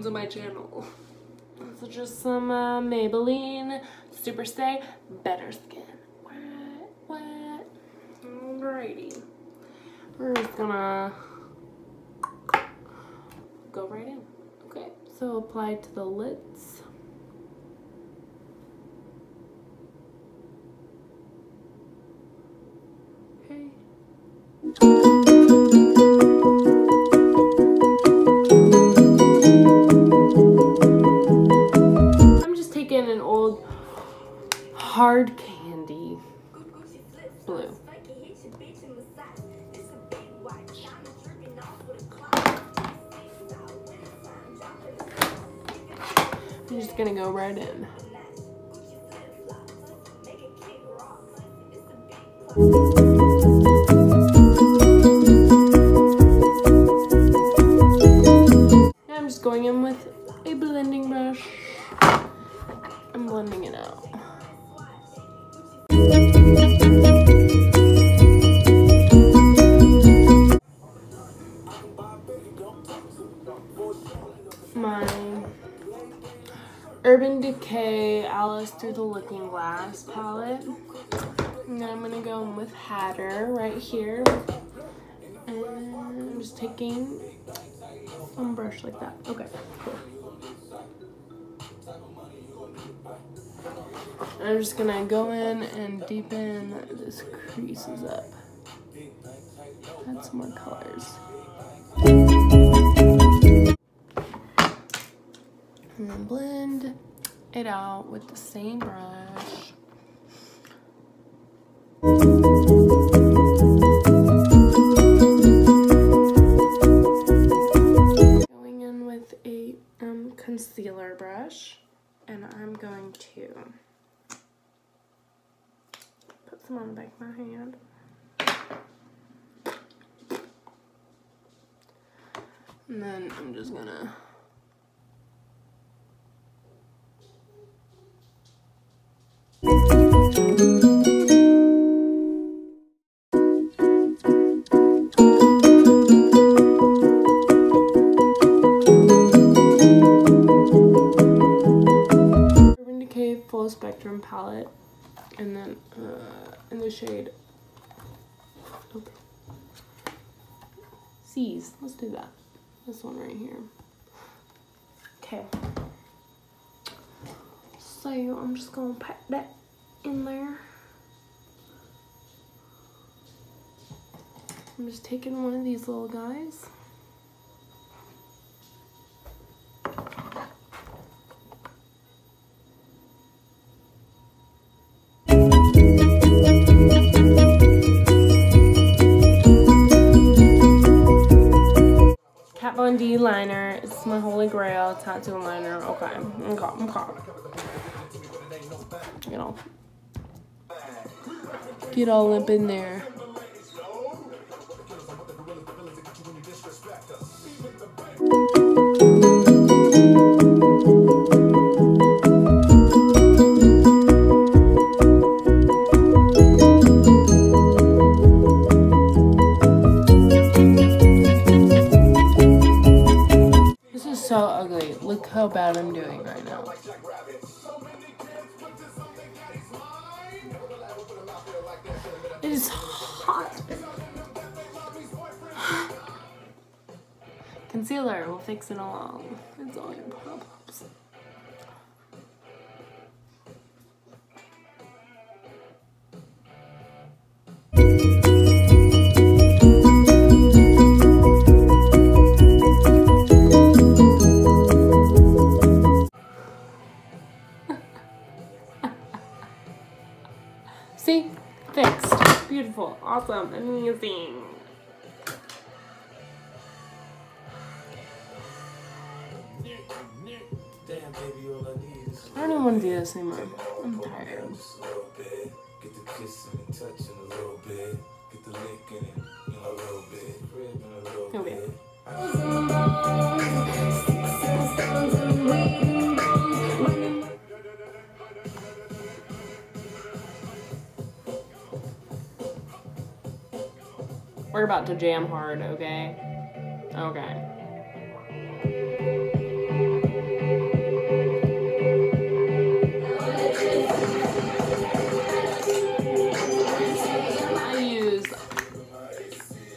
to my channel. So just some Maybelline Super Stay Better Skin. What? Alrighty. We're just gonna go right in. Okay, so apply to the lids. Okay. I'm just taking an old hard candy blue. I'm just gonna go right in. Now I'm just going in with a blending brush. I'm blending it out. My Urban Decay Alice Through the Looking Glass palette. And then I'm gonna go in with Hatter right here. And I'm just taking one brush like that. Okay, cool. And I'm just gonna go in and deepen this creases up. Add some more colors. And then blend it out with the same brush. Going in with a concealer brush, and I'm going to put some on the back of my hand. And then I'm just gonna Urban Decay Full Spectrum palette, and then in the shade C's. Let's do that. This one right here. Okay. So I'm just gonna pack that in there. I'm just taking one of these little guys. Kat Von D liner. It's my holy grail tattoo liner. Okay. You know, get all up in there. This is so ugly. Look how bad I'm doing right now. It is hot. Concealer will fix it all. It's all your problems. See? Fixed. Beautiful. Awesome. Amazing. I don't even want to do this anymore. I'm tired. Okay. We're about to jam hard, okay? Okay.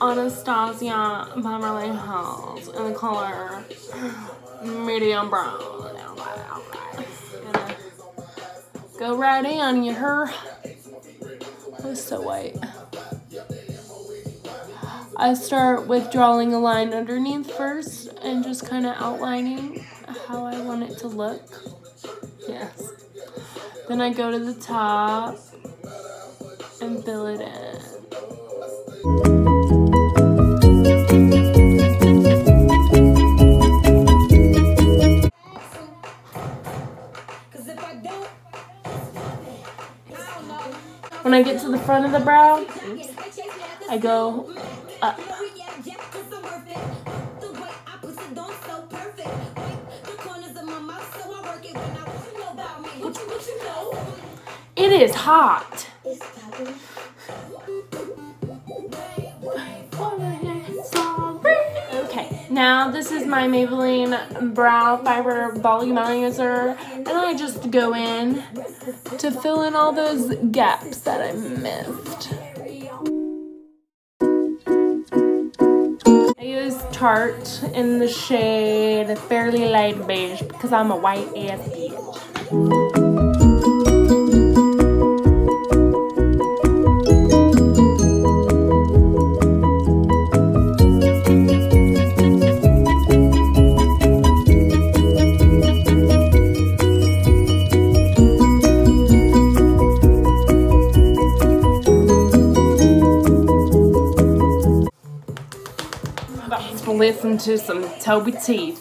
Anastasia Beverly Hills in the color medium brown. Gonna go right in, you heard? It's so white. I start with drawing a line underneath first and just kind of outlining how I want it to look. Yes. Then I go to the top and fill it in. When I get to the front of the brow, I go up. It is hot. Okay, now this is my Maybelline Brow Fiber Volumizer, and I just go in to fill in all those gaps that I missed. I use Tarte in the shade Fairly Light Beige because I'm a white ass bitch. Listen to some Toby Keith.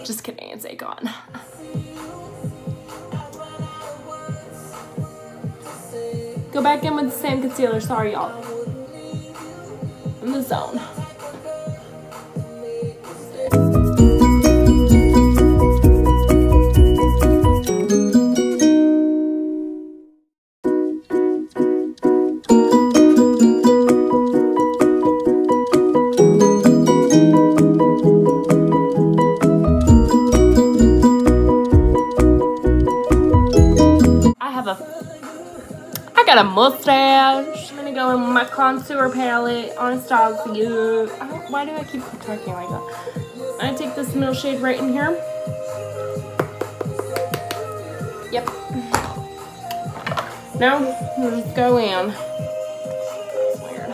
Just kidding, it's Akon. Go back in with the same concealer. Sorry, y'all. In the zone. I got a mustache. I'm gonna go in with my contour palette, Anastasia. Why do I keep talking like that? I take this middle shade right in here. Yep. Now, let's go in. That's weird.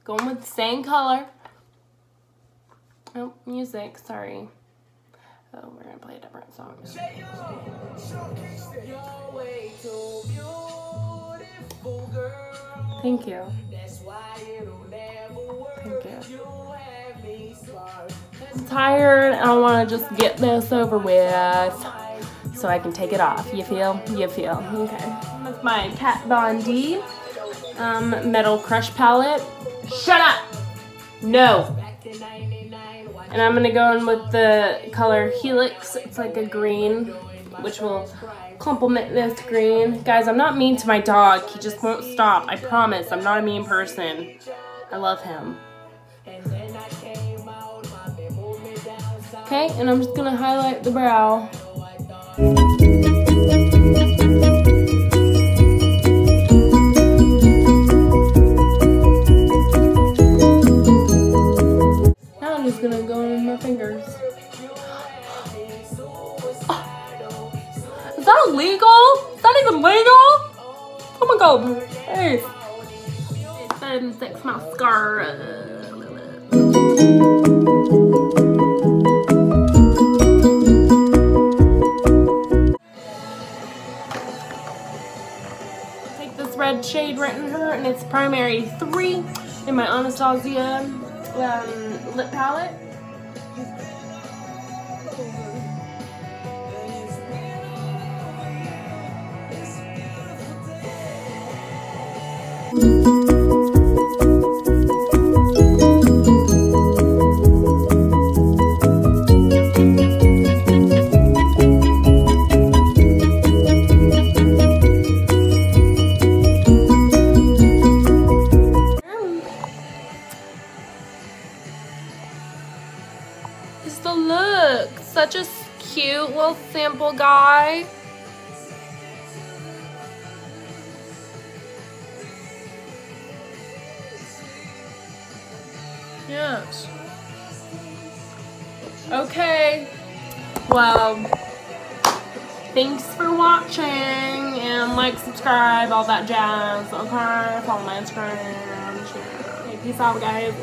Going with the same color. Oh, music, sorry. Oh, we're gonna play a different song. Thank you. Thank you. I'm tired. I want to just get this over with so I can take it off. You feel? You feel. Okay. With my Kat Von D Metal Crush palette. Shut up! No! And I'm gonna go in with the color Helix. It's like a green, which will complement this green. Guys, I'm not mean to my dog. He just won't stop. I promise. I'm not a mean person. I love him. Okay, and I'm just gonna highlight the brow. Now I'm just gonna go in my fingers. Is that illegal? Is that even legal? Oh my god. Hey. 6 mascara. Take this red shade right in her, and it's primary 3 in my Anastasia lip palette. Look, such a cute little sample guy. Yes. Okay. Well, thanks for watching, and like, subscribe, all that jazz. Okay, follow my Instagram. Okay, peace out, guys.